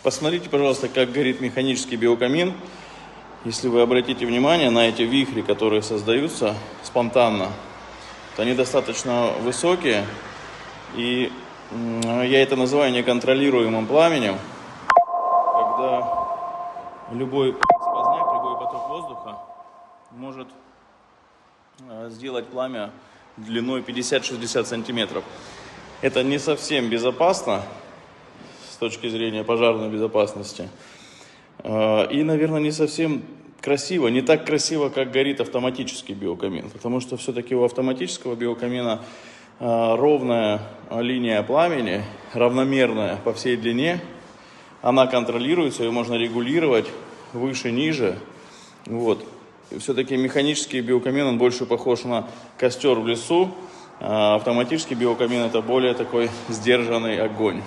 Посмотрите, пожалуйста, как горит механический биокамин. Если вы обратите внимание на эти вихри, которые создаются спонтанно, то они достаточно высокие. И я это называю неконтролируемым пламенем, когда любой сквозняк, любой поток воздуха может сделать пламя длиной 50-60 сантиметров. Это не совсем безопасно с точки зрения пожарной безопасности. И, наверное, не совсем красиво, не так красиво, как горит автоматический биокамин. Потому что все-таки у автоматического биокамина ровная линия пламени, равномерная по всей длине. Она контролируется, ее можно регулировать выше, ниже. Вот. Все-таки механический биокамин, он больше похож на костер в лесу. А автоматический биокамин — это более такой сдержанный огонь.